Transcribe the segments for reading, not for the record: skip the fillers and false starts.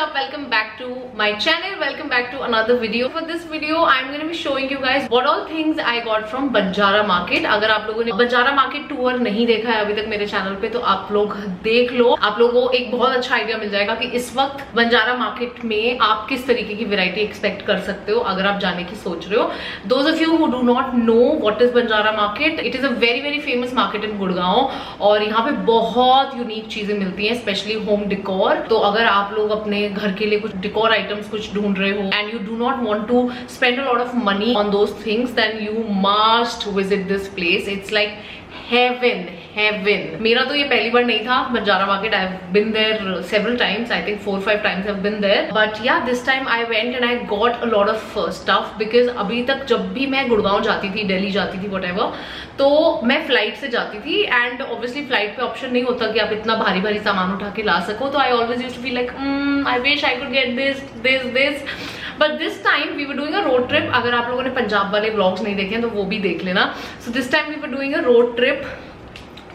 up? Welcome back to my channel. Welcome back to another video. For this video, I'm going to be showing you guys what all things I got from Banjara Market. अगर आप लोगों ने Banjara Market tour नहीं देखा है अभी तक मेरे चैनल पे तो आप लोग देख लो. आप लोगों को एक बहुत अच्छा आइडिया मिल जाएगा कि इस वक्त Banjara Market में आप किस तरीके की वैरायटी एक्सपेक्ट कर सकते हो अगर आप जाने की सोच रहे हो. Those of you who do not know what is Banjara Market, it is a very famous market in Gurgaon और यहाँ पे बहुत यूनिक चीजें मिलती हैं, स्पेशली होम डिकोर. तो अगर आप लोग अपने घर के लिए कुछ डिकोर आइटम्स कुछ ढूंढ रहे हो and you do not want to spend a lot of money on those things, then you must visit this place. It's like heaven. मेरा तो ये पहली बार नहीं था Banjara Market. I have been there several times. I think 4-5 times I've been there. But yeah, this time I went and I got a lot of stuff because अभी तक जब भी मैं गुड़गांव जाती थी, दिल्ली जाती थी, whatever, तो मैं फ्लाइट से जाती थी एंड ऑब्वियसली फ्लाइट पे ऑप्शन नहीं होता कि आप इतना भारी सामान उठा के ला सको. तो I always used to feel like I wish I could get this. But this time we were doing a road trip. अगर आप लोगों ने पंजाब वाले व्लॉग्स नहीं देखे हैं तो वो भी देख लेना. So this time we were doing a road trip.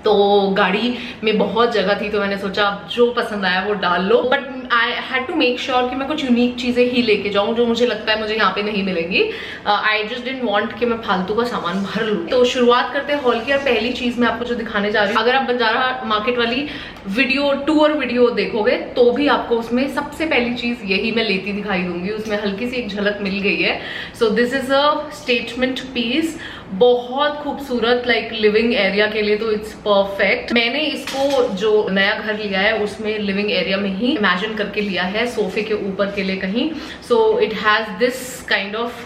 तो गाड़ी में बहुत जगह थी तो मैंने सोचा जो पसंद आया वो डाल लो. But I had to make sure कि मैं कुछ यूनिक चीजें ही लेके जाऊं जो मुझे लगता है मुझे यहाँ पे नहीं मिलेंगी. आई जस्ट डिडंट वांट कि मैं फालतू का सामान भर लूं. तो शुरुआत करते हैं हॉल की. और पहली चीज मैं आपको जो दिखाने जा रही हूँ, अगर आप बंजारा मार्केट वाली वीडियो टूर वीडियो देखोगे तो भी आपको उसमें सबसे पहली चीज यही मैं लेती दिखाई दूंगी. उसमें हल्की सी एक झलक मिल गई है. So this is a statement piece. बहुत खूबसूरत, लाइक लिविंग एरिया के लिए तो इट्स परफेक्ट. मैंने इसको जो नया घर लिया है उसमें लिविंग एरिया में ही इमेजिन करके लिया है, सोफे के ऊपर के लिए कहीं. So it has this kind of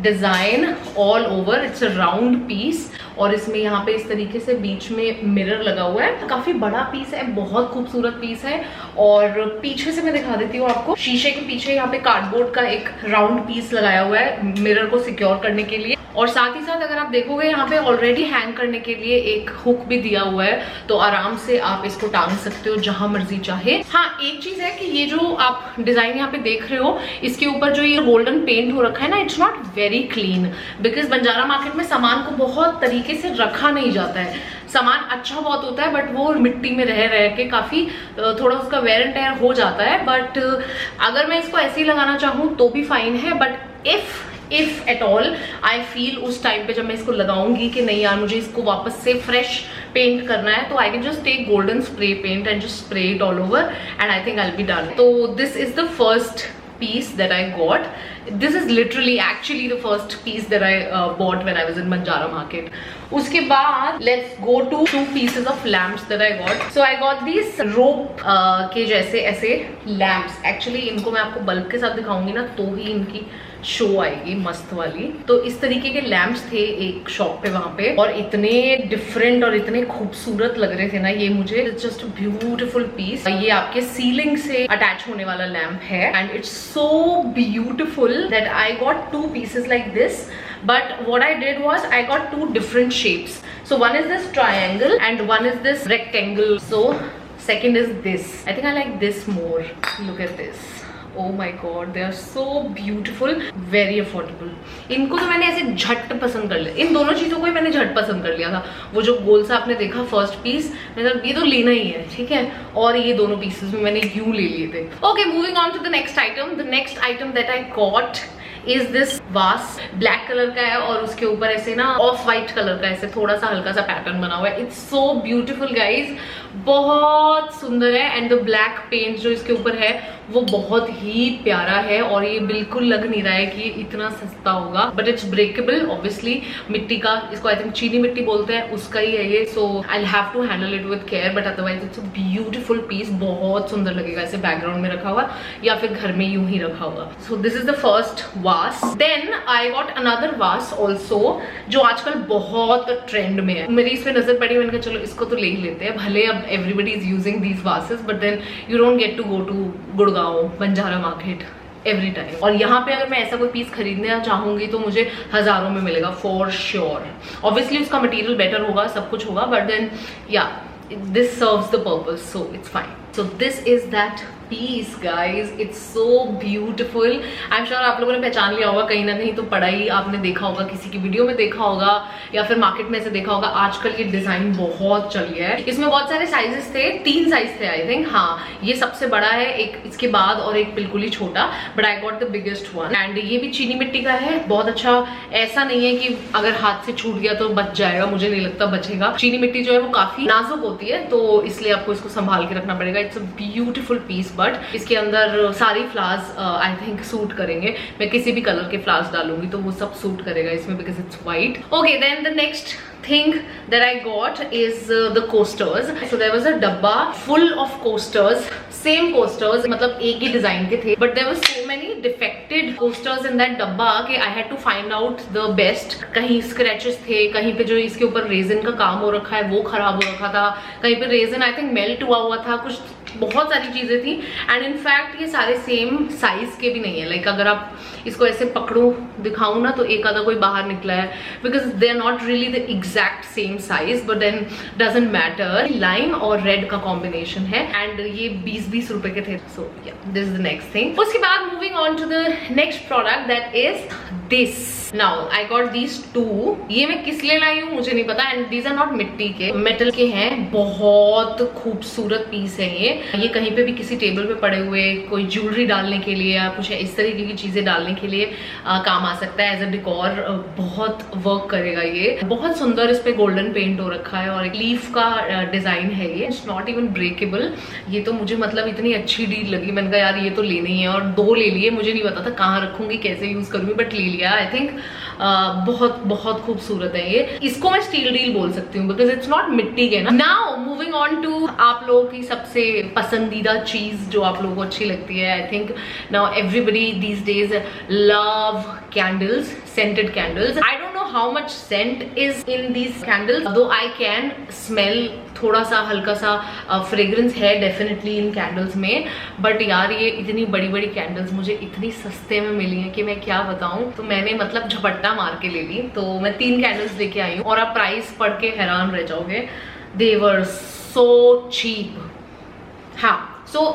design all over. It's a round piece और इसमें यहाँ पे इस तरीके से बीच में मिरर लगा हुआ है. काफी बड़ा पीस है, बहुत खूबसूरत पीस है. और पीछे से मैं दिखा देती हूँ आपको. शीशे के पीछे यहाँ पे कार्डबोर्ड का एक राउंड पीस लगाया हुआ है मिरर को सिक्योर करने के लिए. और साथ ही साथ अगर आप देखोगे यहाँ पे ऑलरेडी हैंग करने के लिए एक हुक भी दिया हुआ है, तो आराम से आप इसको टांग सकते हो जहां मर्जी चाहे. हाँ, एक चीज है कि ये जो आप डिजाइन यहाँ पे देख रहे हो इसके ऊपर जो ये गोल्डन पेंट हो रखा है ना, it's not very clean. Because Banjara market में सामान को बहुत तरीके से रखा नहीं जाता है. सामान अच्छा बहुत होता है बट वो मिट्टी में रह के काफी थोड़ा उसका वेयर एंड टेयर हो जाता है. बट अगर मैं इसको ऐसे ही लगाना चाहूँ तो भी फाइन है. But if at all I feel उस टाइम पे जब मैं इसको लगाऊंगी कि नहीं यार मुझे इसको वापस से फ्रेश पेंट करना है, तो I can just take golden spray paint and just spray it all over and I think I will be done. तो this is the first piece that I got. This is literally actually the first piece that I bought when I was in Banjara Market. उसके बाद let's go to 2 pieces of lamps that I got. So I got these rope के जैसे ऐसे lamps. Actually इनको मैं आपको bulb के साथ दिखाऊंगी ना तो ही इनकी शो आएगी मस्त वाली. तो इस तरीके के लैम्प्स थे एक शॉप पे वहां पे और इतने डिफरेंट और इतने खूबसूरत लग रहे थे ना ये मुझे. It's just beautiful piece. ये आपके सीलिंग से अटैच होने वाला लैम्प है and it's so beautiful that I got 2 pieces like this. But what I did was I got 2 different shapes. So one is this triangle and one is this rectangle. So second is this. I think I like this more. Look at this. Oh my god, they are so beautiful, very affordable. इनको तो मैंने ऐसे झट पसंद कर लिया. इन दोनों चीजों को ही मैंने झट पसंद कर लिया था. वो जो गोल सा आपने देखा फर्स्ट पीस, मतलब ये तो लेना ही है, ठीक है. और ये दोनों पीसेस में मैंने यूं ले लिए थे. Okay, moving on to the next item. The next item that I got is this was. Black colour का है और उसके ऊपर ऐसे ना ऑफ वाइट कलर का ऐसे थोड़ा सा हल्का सा पैटर्न बना हुआ है. इट्स सो ब्यूटीफुल गाइज, बहुत सुंदर है. एंड द ब्लैक पेंट जो इसके ऊपर है वो बहुत ही प्यारा है और ये बिल्कुल लग नहीं रहा है कि इतना सस्ता होगा. But it's breakable obviously. मिट्टी का, इसको आई थिंक चीनी मिट्टी बोलते हैं, उसका ही है ये. So I have to handle it with care. But otherwise it's a beautiful piece. बहुत सुंदर लगेगा ऐसे बैकग्राउंड में रखा हुआ या फिर घर में यूं ही रखा हुआ. सो दिस इज द फर्स्ट वास. देन आई गॉट अनदर वास ऑल्सो जो आजकल बहुत ट्रेंड में है. मेरी इस पे नजर पड़ी, मैंने कहा चलो इसको तो ले ही लेते हैं. भले अब everybody is using these vases but then you don't get to go to Gurgaon Banjara market every time. और यहाँ पे अगर मैं ऐसा कोई पीस खरीदना चाहूंगी तो मुझे हजारों में मिलेगा फॉर श्योर. ऑब्वियसली उसका मटेरियल बेटर होगा, सब कुछ होगा, बट देन या this serves the purpose, so it's fine. So this is that piece guys, it's so beautiful. I am sure आप लोगों ने पहचान लिया होगा, कहीं ना कहीं तो पढ़ाई आपने देखा होगा, किसी की वीडियो में देखा होगा या फिर मार्केट में से देखा होगा। आजकल ये डिजाइन बहुत चल गया है। इसमें बहुत सारे साइजेस थे, 3 साइज थे आई थिंक। हाँ, ये सबसे बड़ा है, एक इसके बाद और एक बिल्कुल ही छोटा, but I got the biggest one. And ये भी चीनी मिट्टी का है, बहुत अच्छा। ऐसा नहीं है कि अगर हाथ से छूट गया तो बच जाएगा, मुझे नहीं लगता बचेगा। चीनी मिट्टी जो है वो काफी नाजुक होती है, तो इसलिए आपको इसको संभाल के रखना पड़ेगा। It's a beautiful piece, but इसके अंदर सारी फ्लावर्स आई थिंक सूट करेंगे। मैं किसी भी कलर के फ्लावर्स डालूंगी तो वो सब सूट करेगा इसमें, because it's white. Okay, then the next thing that I got is the coasters. So there was a dabba full of coasters, same coasters, मतलब एक ही डिजाइन के थे, but there were so many defected coasters in that dabba कि I had to find out the best. कहीं scratches थे, कहीं पे जो इसके ऊपर रेजिन का काम हो रखा है वो खराब हो रखा था, कहीं पे रेजिन आई थिंक मेल्ट हुआ था, कुछ बहुत सारी चीजें थी। एंड इनफैक्ट ये सारे सेम साइज के भी नहीं है। लाइक अगर आप इसको ऐसे पकड़ो दिखाऊं ना तो एक आधा कोई बाहर निकला है, because they are not really the exact same size, but then doesn't matter. Lime और रेड का कॉम्बिनेशन है एंड ये 20-20 रुपए के थे। So yeah, this is the next thing. उसके बाद moving on to the next product, that is this. Now I got these 2। ये मैं किस लिए लाई हूँ मुझे नहीं पता, एंड दीज आर नॉट मिट्टी के, मेटल के हैं। बहुत खूबसूरत पीस है ये कहीं पे भी किसी टेबल पे पड़े हुए कोई ज्वेलरी डालने के लिए या कुछ इस तरीके की चीजें डालने के लिए काम आ सकता है एज अ डिकोर। बहुत वर्क करेगा ये, बहुत सुंदर। इस पे गोल्डन पेंट हो रखा है और एक लीफ का डिजाइन है ये। It's not even breakable. ये तो मुझे मतलब इतनी अच्छी डील लगी, मैंने कहा यार ये तो लेनी है, और 2 ले लिए। मुझे नहीं पता था कहाँ रखूंगी, कैसे यूज करूंगी, बट ले लिया। आई थिंक बहुत बहुत खूबसूरत है ये। इसको मैं स्टील डील बोल सकती हूँ बिकॉज इट्स नॉट मिट्टी के ना। नाउ मूविंग ऑन टू आप लोगों की सबसे पसंदीदा चीज जो आप लोगों को अच्छी लगती है। I think now everybody these days love candles, scented candles. I don't know how much scent is in these candles, though I can smell थोड़ा सा हल्का सा फ्रेग्रेंस है डेफिनेटली इन कैंडल्स में। बट यार ये इतनी बड़ी बड़ी कैंडल्स मुझे इतनी सस्ते में मिली हैं कि मैं क्या बताऊं। तो मैंने मतलब झपट्टा मार के ले ली। तो मैं 3 कैंडल्स लेके आई हूँ और आप प्राइस पढ़ के हैरान रह जाओगे। They were so cheap. हाँ, so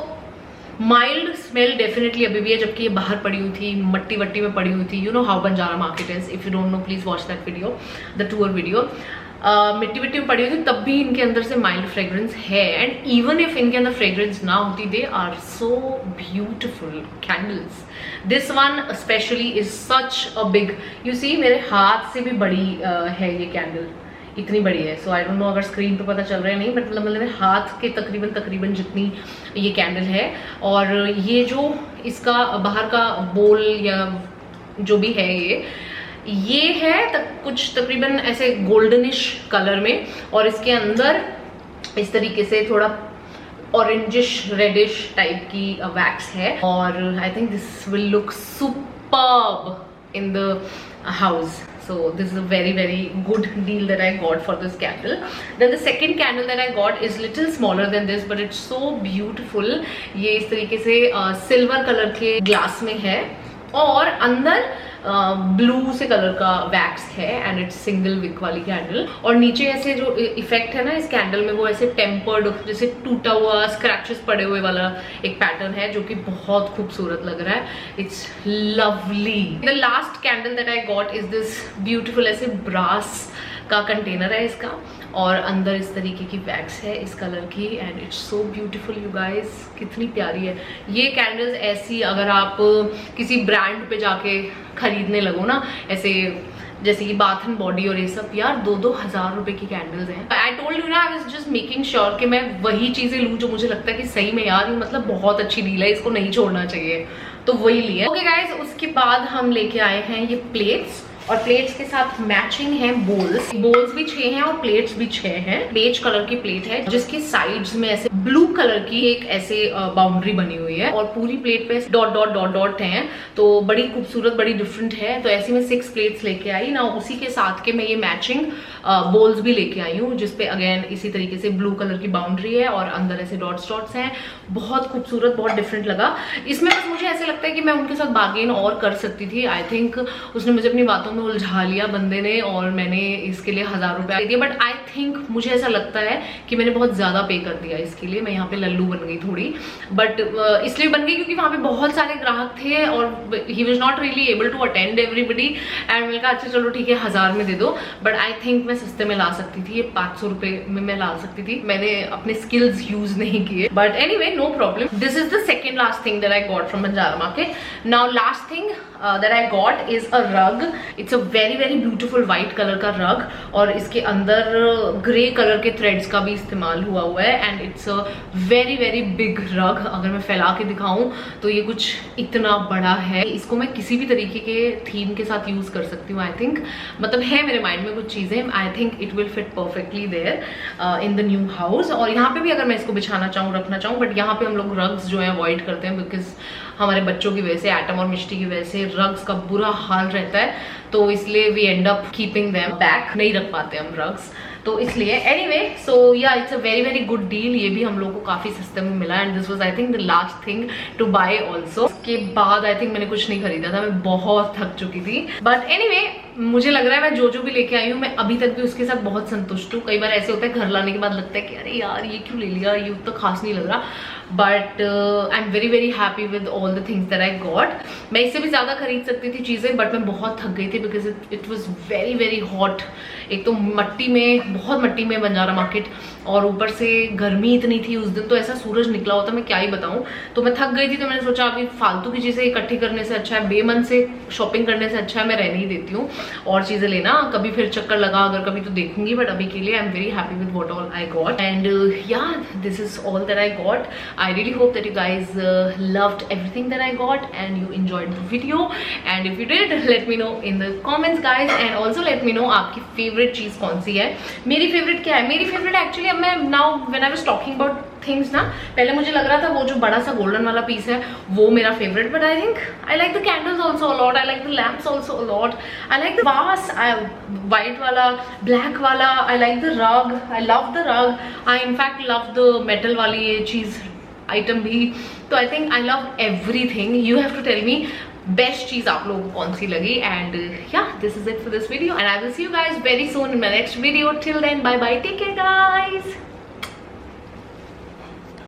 माइल्ड स्मेल डेफिनेटली अभी भी है, जबकि ये बाहर पड़ी हुई थी, मट्टी वट्टी में पड़ी हुई थी। You know how Banjara market is, if you don't know please watch that video, the tour video. मिट्टी विट्टी में पड़ी हुई थी, तब भी इनके अंदर से माइल्ड फ्रेग्रेंस है। एंड इवन इफ इनके अंदर फ्रेग्रेंस ना होती, they are so beautiful candles. This one specially is such a big, you see मेरे हाथ से भी बड़ी है ये कैंडल, इतनी बड़ी है। सो आई डोंट नो अगर स्क्रीन पे पता चल रहा है नहीं, बट मतलब मेरे हाथ के तकरीबन जितनी ये कैंडल है। और ये जो इसका बाहर का बोल या जो भी है ये है कुछ तकरीबन ऐसे गोल्डनिश कलर में, और इसके अंदर इस तरीके से थोड़ा ऑरेंजिश रेडिश टाइप की वैक्स है। और I think this will look superb in the house. So this is a very good deal that I got for this candle. Then the second candle that I got is little smaller than this, but it's so beautiful. ये इस तरीके से silver colour के glass में है और अंदर blue से कलर का वैक्स है एंड इट्स सिंगल विक वाली कैंडल। और नीचे ऐसे जो इफेक्ट है ना इस कैंडल में, वो ऐसे टेम्पर्ड जैसे टूटा हुआ स्क्रैचेस पड़े हुए वाला एक पैटर्न है जो कि बहुत खूबसूरत लग रहा है। It's lovely. The last candle that I got is this beautiful, ऐसे ब्रास का कंटेनर है इसका और अंदर इस तरीके की वैक्स है इस कलर की and it's so beautiful you guys. कितनी प्यारी है ये कैंडल्स। ऐसी अगर आप किसी ब्रांड पे जाके खरीदने लगो ना, ऐसे जैसे कि बाथ एंड बॉडी और ये सब, यार 2-2 हज़ार रुपए की कैंडल्स हैं। आई टोल्ड यू ना, I was just making sure कि मैं वही चीजें लूँ जो मुझे लगता है कि सही में यार ये मतलब बहुत अच्छी डील है, इसको नहीं छोड़ना चाहिए, तो वही लिए। ओके गाइस, उसके बाद हम लेके आए हैं ये प्लेट्स, और प्लेट्स के साथ मैचिंग है बोल्स। बोल्स भी 6 हैं और प्लेट्स भी 6 हैं। बेज कलर की प्लेट है जिसकी साइड्स में ऐसे ब्लू कलर की एक ऐसे बाउंड्री बनी हुई है और पूरी प्लेट पे डॉट डॉट डॉट डॉट हैं, तो बड़ी खूबसूरत, बड़ी डिफरेंट है। तो ऐसे में 6 प्लेट्स लेके आई ना, उसी के साथ के मैं ये मैचिंग बोल्स भी लेके आई हूँ जिसपे अगेन इसी तरीके से ब्लू कलर की बाउंड्री है और अंदर ऐसे डॉट्स डॉट्स हैं। बहुत खूबसूरत, बहुत डिफरेंट लगा इसमें। बस मुझे ऐसे लगता है कि मैं उनके साथ बार्गेन और कर सकती थी। आई थिंक उसने मुझे अपनी बातों में उलझा लिया बंदे ने और मैंने इसके लिए 1000 रुपये दे दिए। बट आई थिंक मुझे ऐसा लगता है कि मैंने बहुत ज़्यादा पे कर दिया इसके लिए। मैं यहाँ पे लल्लू बन गई थोड़ी, बट इसलिए बन गई क्योंकि वहाँ पे बहुत सारे ग्राहक थे और he was not really able to attend everybody and मैंने कहा अच्छा चलो ठीक है 1000 में दे दो। बट आई थिंक मैं सस्ते में ला सकती थी, ये 500 रुपये में मैं ला सकती थी। मैंने अपने स्किल्स यूज नहीं किए, but anyway no problem. This is the second last thing that I got from Banjara market. Now last thing that I got is a rug. It's a very very beautiful white color का rug और इसके अंदर grey colour के threads का भी इस्तेमाल हुआ है and it's a very very big रग। अगर मैं फैला के दिखाऊं तो ये कुछ इतना बड़ा है। इसको मैं किसी भी तरीके के थीम के साथ यूज कर सकती हूँ। आई थिंक मतलब है मेरे माइंड में कुछ चीजें, I think it will fit perfectly there in the new house. और यहाँ पे भी अगर मैं इसको बिछाना चाहूँ रखना चाहूँ, बट यहाँ पे हम लोग रग्स जो है अवॉइड करते हैं बिकॉज हमारे बच्चों की वजह से, एटम और मिष्टी की वजह से रग्स का बुरा हाल रहता है, तो इसलिए we end up keeping them back, नहीं रख पाते हम रग्स, तो इसलिए anyway so yeah it's a very very good deal. ये भी हम लोग को काफी सस्ते में मिला and this was I think the last thing to buy also. इसके बाद आई थिंक मैंने कुछ नहीं खरीदा था, मैं बहुत थक चुकी थी। बट एनीवे मुझे लग रहा है मैं जो भी लेके आई हूँ मैं अभी तक भी उसके साथ बहुत संतुष्ट हूँ। कई बार ऐसे होता है घर लाने के बाद लगता है कि अरे यार ये क्यों ले लिया, ये तो खास नहीं लग रहा, but I am very very happy with all the things that I got. मैं इससे भी ज्यादा खरीद सकती थी चीजें, बट मैं बहुत थक गई थी because it was very very hot. एक तो मट्टी में, बहुत मट्टी में बंजारा मार्केट, और ऊपर से गर्मी इतनी थी उस दिन, तो ऐसा सूरज निकला होता मैं क्या ही बताऊं। तो मैं थक गई थी, तो मैंने सोचा अभी फालतू की चीजें इकट्ठी करने से अच्छा है, बेमन से शॉपिंग करने से अच्छा है मैं रहने ही देती हूँ और चीजें लेना। कभी फिर चक्कर लगा अगर कभी तो देखूंगी, बट अभी के लिए I am very happy with what all I got and yeah this is all that I got. I really hope that you guys loved everything that I got and you enjoyed the video, and if you did let me know in the comments guys, and also let me know आपकी favorite चीज कौन सी है। मेरी favorite क्या है? मेरी favorite actually अब मैं now when I was talking about things ना, पहले मुझे लग रहा था वो जो बड़ा सा गोल्डन वाला पीस है वो मेरा favourite, but I think I like the candles also a lot, I like the lamps also a lot, I like the vase white वाला, ब्लैक वाला, I like the rug, I love the rug, I in fact love the metal वाली ये चीज item भी। तो I think I love everything. You have to tell me best चीज आप लोगों को कौन सी लगी, and yeah this is it for this video and I will see you guys very soon in my next video. Till then bye bye, take care guys.